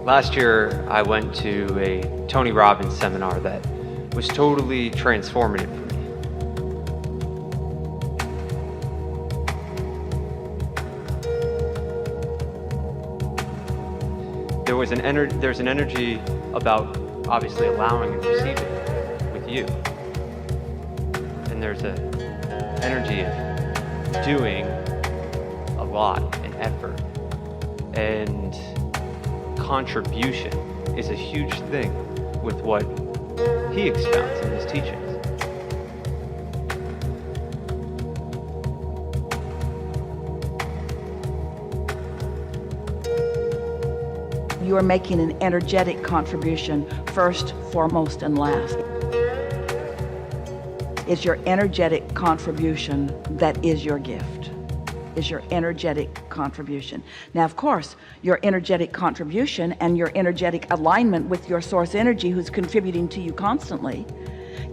Last year, I went to a Tony Robbins seminar that was totally transformative for me. There's an energy about obviously allowing and receiving with you. And there's an energy of doing a lot and effort. And contribution is a huge thing with what he expounds in his teachings. You are making an energetic contribution first, foremost, and last. It's your energetic contribution that is your gift. Is your energetic contribution. Now, of course, your energetic contribution and your energetic alignment with your source energy who's contributing to you constantly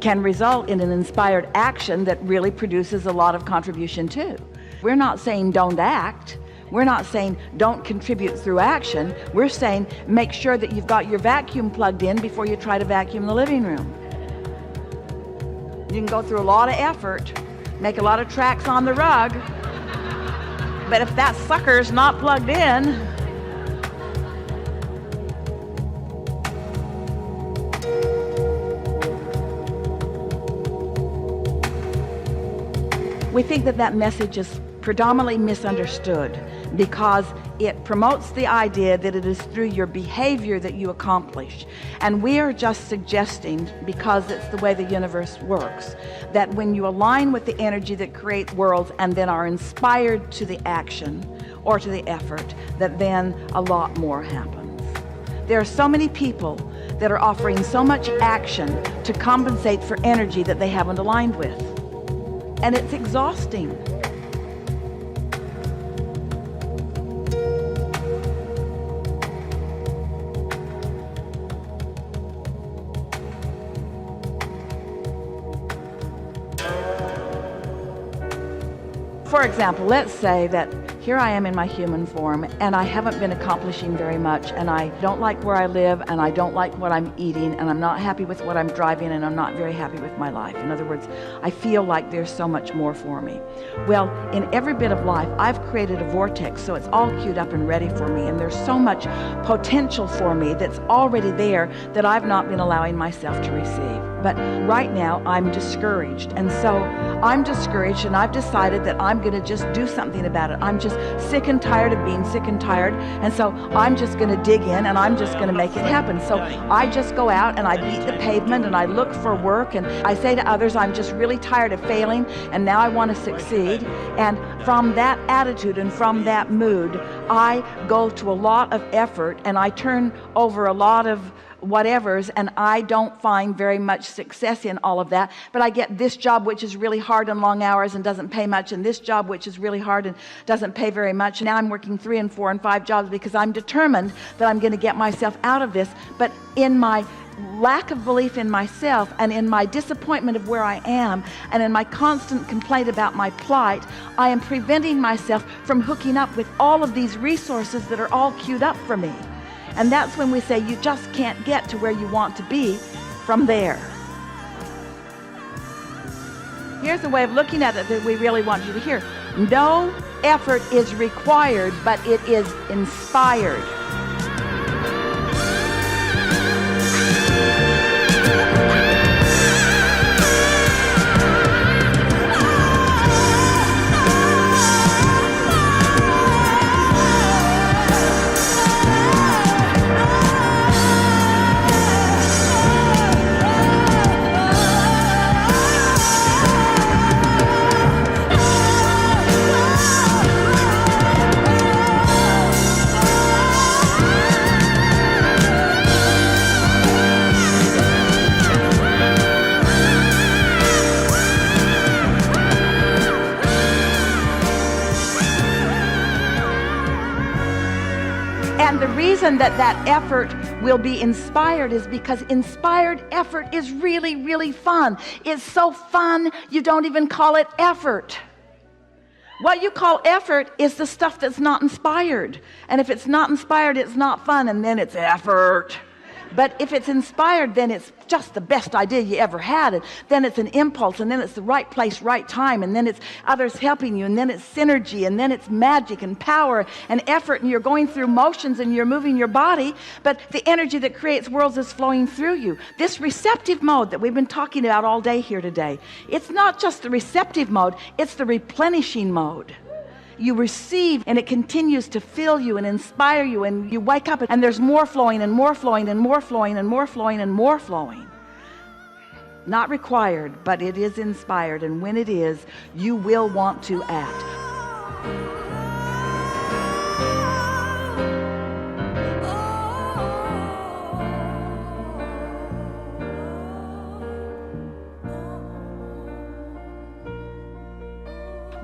can result in an inspired action that really produces a lot of contribution too. We're not saying don't act. We're not saying don't contribute through action. We're saying make sure that you've got your vacuum plugged in before you try to vacuum the living room. You can go through a lot of effort, make a lot of tracks on the rug, but if that sucker's not plugged in, we think that message is predominantly misunderstood because it promotes the idea that it is through your behavior that you accomplish. And we are just suggesting, because it's the way the universe works, that when you align with the energy that creates worlds and then are inspired to the action or to the effort, that then a lot more happens. There are so many people that are offering so much action to compensate for energy that they haven't aligned with. And it's exhausting. For example, let's say that here I am in my human form and I haven't been accomplishing very much, and I don't like where I live, and I don't like what I'm eating, and I'm not happy with what I'm driving, and I'm not very happy with my life. In other words, I feel like there's so much more for me. Well, in every bit of life, I've created a vortex, so it's all queued up and ready for me, and there's so much potential for me that's already there that I've not been allowing myself to receive. But right now, I'm discouraged, and so I'm discouraged, and I've decided that I'm going to just do something about it. I'm just sick and tired of being sick and tired, and so I'm just going to dig in and I'm just going to make it happen. So I just go out and I beat the pavement and I look for work, and I say to others, I'm just really tired of failing and now I want to succeed. And from that attitude and from that mood, I go to a lot of effort and I turn over a lot of whatevers, and I don't find very much success in all of that. But I get this job which is really hard and long hours and doesn't pay much, and this job which is really hard and doesn't pay very much. Now I'm working 3 and 4 and 5 jobs because I'm determined that I'm going to get myself out of this. But in my lack of belief in myself, and in my disappointment of where I am, and in my constant complaint about my plight, I am preventing myself from hooking up with all of these resources that are all queued up for me. And that's when we say you just can't get to where you want to be from there. Here's a way of looking at it that we really want you to hear. No effort is required, but it is inspired. And the reason that effort will be inspired is because inspired effort is really, really fun. It's so fun, you don't even call it effort. What you call effort is the stuff that's not inspired. And if it's not inspired, it's not fun, and then it's effort. But if it's inspired, then it's just the best idea you ever had. And then it's an impulse, and then it's the right place, right time, and then it's others helping you, and then it's synergy, and then it's magic and power and effort, and you're going through motions and you're moving your body, but the energy that creates worlds is flowing through you. This receptive mode that we've been talking about all day here today, it's not just the receptive mode, it's the replenishing mode. You receive, and it continues to fill you and inspire you, and you wake up and there's more flowing and more flowing and more flowing and more flowing and more flowing. Not required, but it is inspired, and when it is, you will want to act.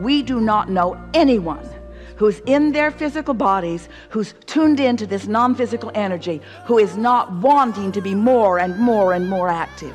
We do not know anyone who's in their physical bodies, who's tuned into this non-physical energy, who is not wanting to be more and more and more active.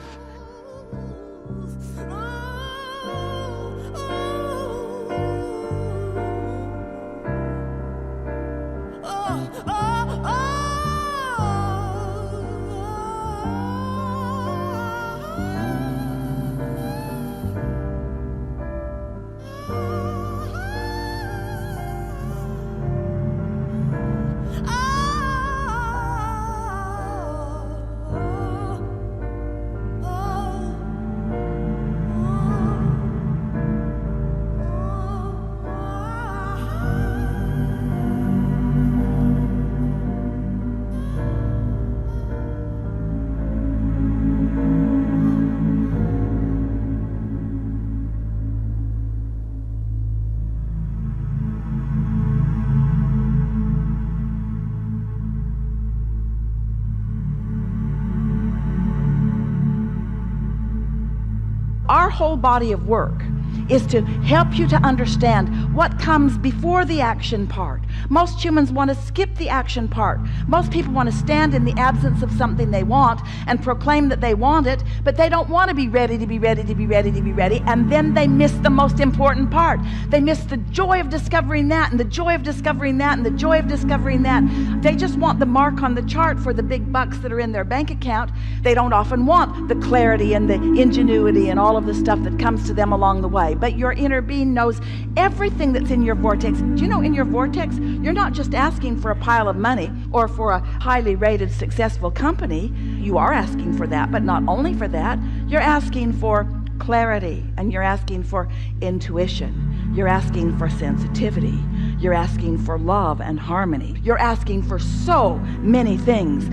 Our whole body of work is to help you to understand what comes before the action part. Most humans want to skip the action part. Most people want to stand in the absence of something they want and proclaim that they want it, but they don't want to be ready to be ready to be ready to be ready, and then they miss the most important part. They miss the joy of discovering that, and the joy of discovering that, and the joy of discovering that. They just want the mark on the chart for the big bucks that are in their bank account. They don't often want the clarity and the ingenuity and all of the stuff that comes to them along the way. But your inner being knows everything that's in your vortex. Do you know, in your vortex, you're not just asking for a pile of money or for a highly rated, successful company. You are asking for that, but not only for that. You're asking for clarity, and you're asking for intuition. You're asking for sensitivity. You're asking for love and harmony. You're asking for so many things.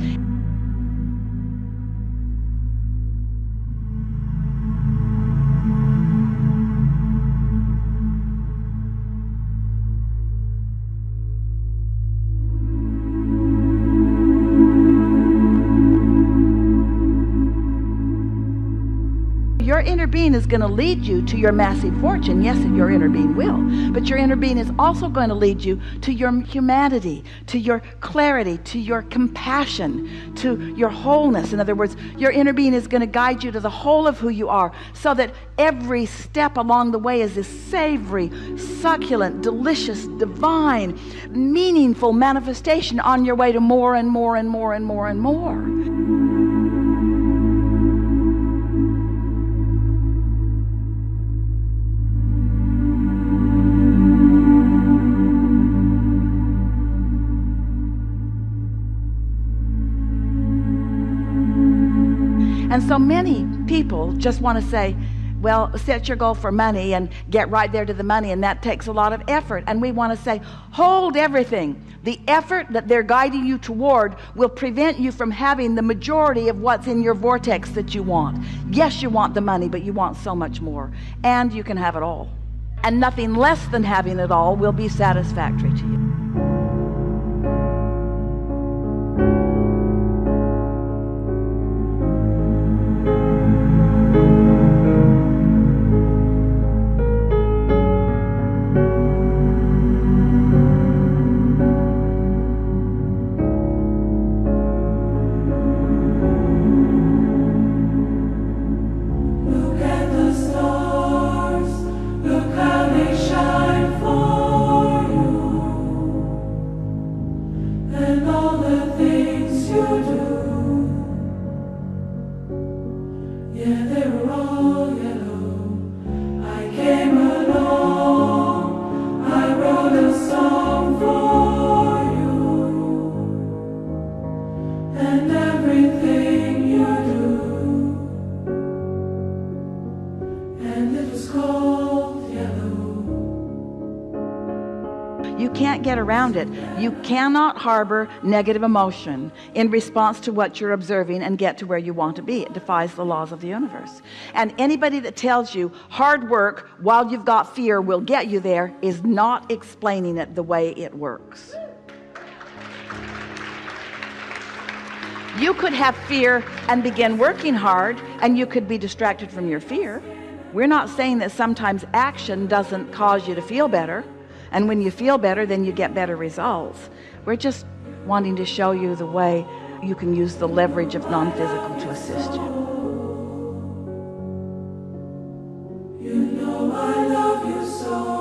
Your inner being is going to lead you to your massive fortune. Yes, your inner being will. But your inner being is also going to lead you to your humanity, to your clarity, to your compassion, to your wholeness. In other words, your inner being is going to guide you to the whole of who you are, so that every step along the way is this savory, succulent, delicious, divine, meaningful manifestation on your way to more and more and more and more and more. And so many people just want to say, well, set your goal for money and get right there to the money, and that takes a lot of effort. And we want to say, hold everything. The effort that they're guiding you toward will prevent you from having the majority of what's in your vortex that you want. Yes, you want the money, but you want so much more. And you can have it all. And nothing less than having it all will be satisfactory to you. Look at the stars, look how they shine for head around it. You cannot harbor negative emotion in response to what you're observing and get to where you want to be. It defies the laws of the universe. And anybody that tells you hard work while you've got fear will get you there is not explaining it the way it works. You could have fear and begin working hard, and you could be distracted from your fear. We're not saying that sometimes action doesn't cause you to feel better, and when you feel better, then you get better results. We're just wanting to show you the way you can use the leverage of non-physical to assist you. You know I love you so.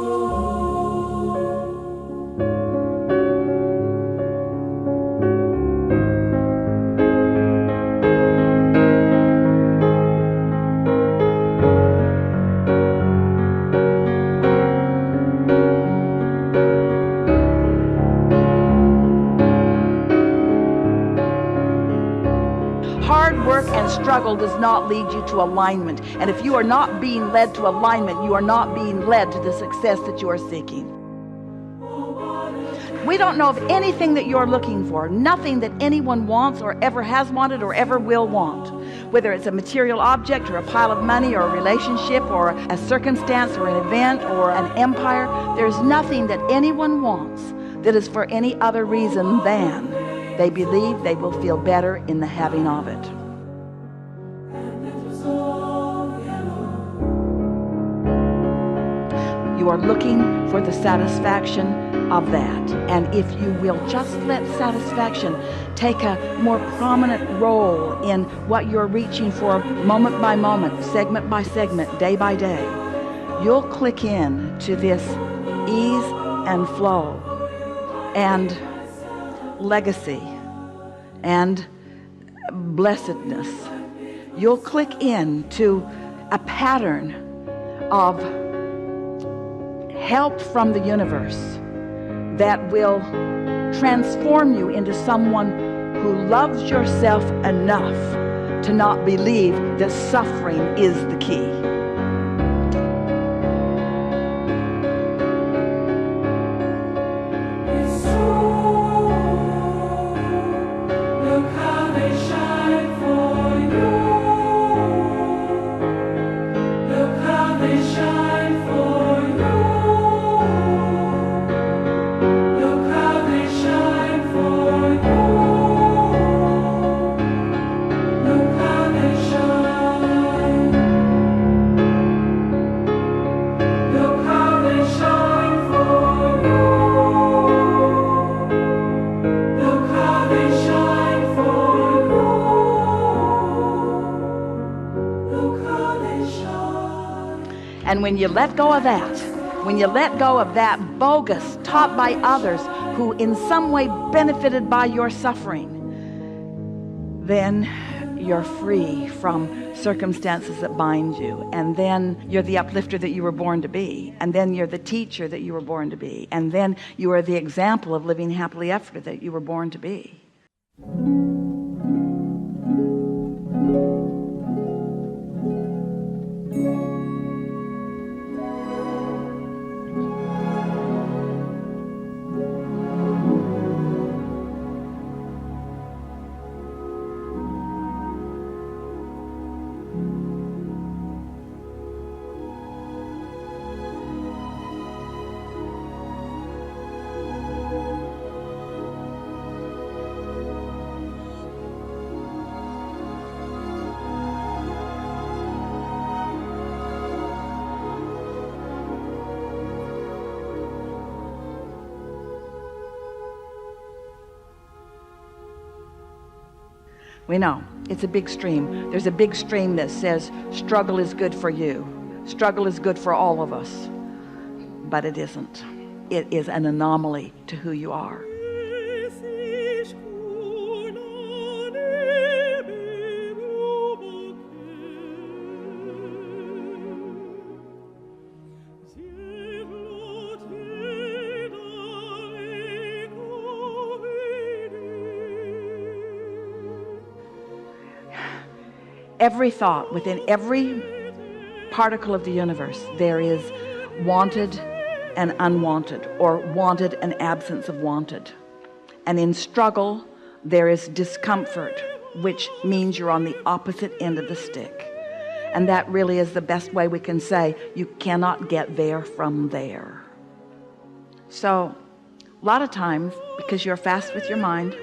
Hard work and struggle does not lead you to alignment. And if you are not being led to alignment, you are not being led to the success that you are seeking. We don't know of anything that you're looking for, nothing that anyone wants or ever has wanted or ever will want. Whether it's a material object or a pile of money or a relationship or a circumstance or an event or an empire, there's nothing that anyone wants that is for any other reason than they believe they will feel better in the having of it. You are looking for the satisfaction of that. And if you will just let satisfaction take a more prominent role in what you're reaching for moment by moment, segment by segment, day by day, you'll click in to this ease and flow and legacy and blessedness. You'll click in to a pattern of help from the universe that will transform you into someone who loves yourself enough to not believe that suffering is the key. And when you let go of that, when you let go of that bogus taught by others who in some way benefited by your suffering, then you're free from circumstances that bind you. And then you're the uplifter that you were born to be. And then you're the teacher that you were born to be. And then you are the example of living happily after that you were born to be. We know it's a big stream. There's a big stream that says struggle is good for you. Struggle is good for all of us. But it isn't. It is an anomaly to who you are. Every thought, within every particle of the universe, there is wanted and unwanted, or wanted and absence of wanted. And in struggle, there is discomfort, which means you're on the opposite end of the stick. And that really is the best way we can say you cannot get there from there. So a lot of times, because you're fast with your mind,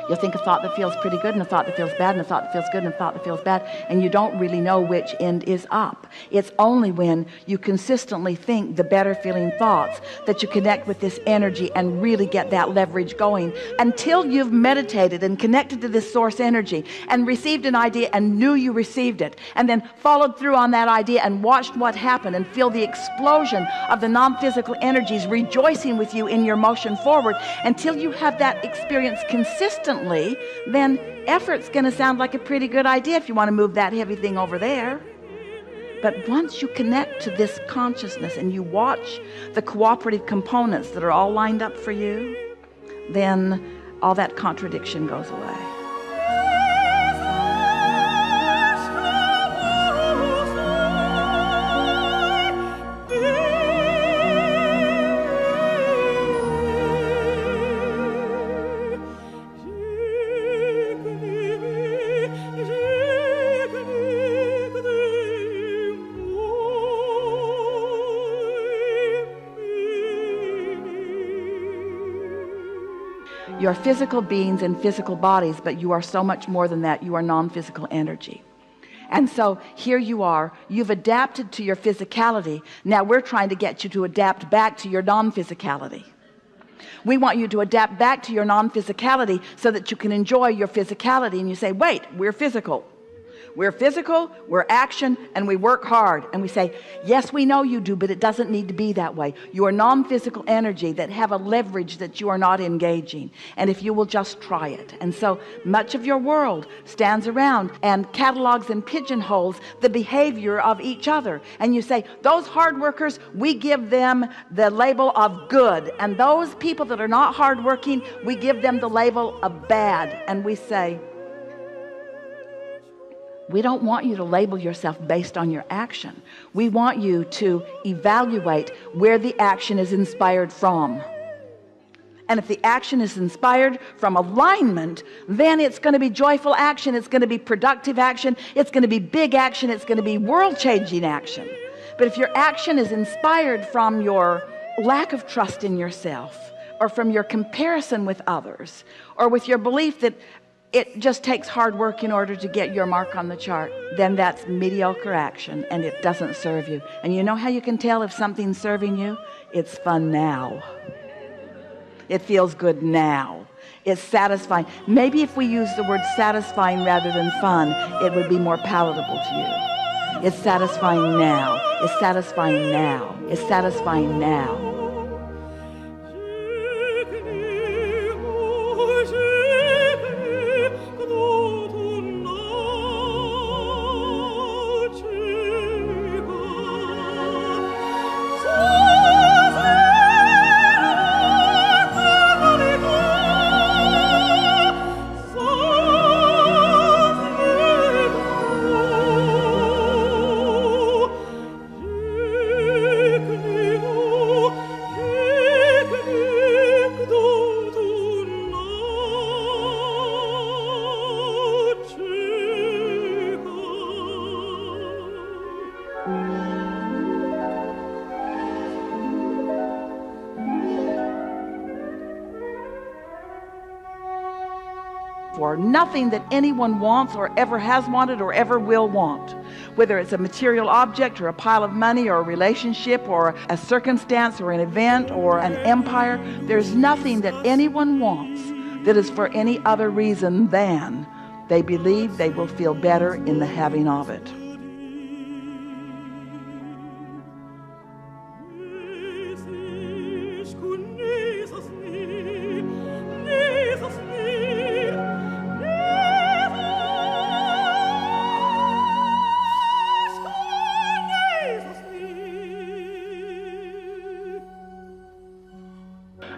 you'll think a thought that feels pretty good and a thought that feels bad and a thought that feels good and a thought that feels bad, and you don't really know which end is up. It's only when you consistently think the better feeling thoughts that you connect with this energy and really get that leverage going, until you've meditated and connected to this source energy and received an idea and knew you received it, and then followed through on that idea and watched what happened and feel the explosion of the non-physical energies rejoicing with you in your motion forward. Until you have that experience consistently, then effort's going to sound like a pretty good idea if you want to move that heavy thing over there. But once you connect to this consciousness and you watch the cooperative components that are all lined up for you, then all that contradiction goes away. You're physical beings in physical bodies, but you are so much more than that. You are non-physical energy. And so here you are, you've adapted to your physicality. Now we're trying to get you to adapt back to your non-physicality. We want you to adapt back to your non-physicality so that you can enjoy your physicality. And you say, wait, we're physical. We're physical, we're action, and we work hard. And we say, yes, we know you do, but it doesn't need to be that way. You are non-physical energy that have a leverage that you are not engaging. And if you will just try it. And so much of your world stands around and catalogs and pigeonholes the behavior of each other. And you say, those hard workers, we give them the label of good. And those people that are not hardworking, we give them the label of bad. And we say, we don't want you to label yourself based on your action. We want you to evaluate where the action is inspired from. And if the action is inspired from alignment, then it's going to be joyful action. It's going to be productive action. It's going to be big action. It's going to be world-changing action. But if your action is inspired from your lack of trust in yourself, or from your comparison with others, or with your belief that it just takes hard work in order to get your mark on the chart, then that's mediocre action and it doesn't serve you. And you know how you can tell if something's serving you? It's fun now. It feels good now. It's satisfying. Maybe if we use the word satisfying rather than fun, it would be more palatable to you. It's satisfying now. It's satisfying now. It's satisfying now. For nothing that anyone wants or ever has wanted or ever will want, whether it's a material object or a pile of money or a relationship or a circumstance or an event or an empire, there's nothing that anyone wants that is for any other reason than they believe they will feel better in the having of it.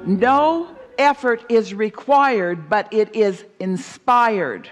No effort is required, but it is inspired.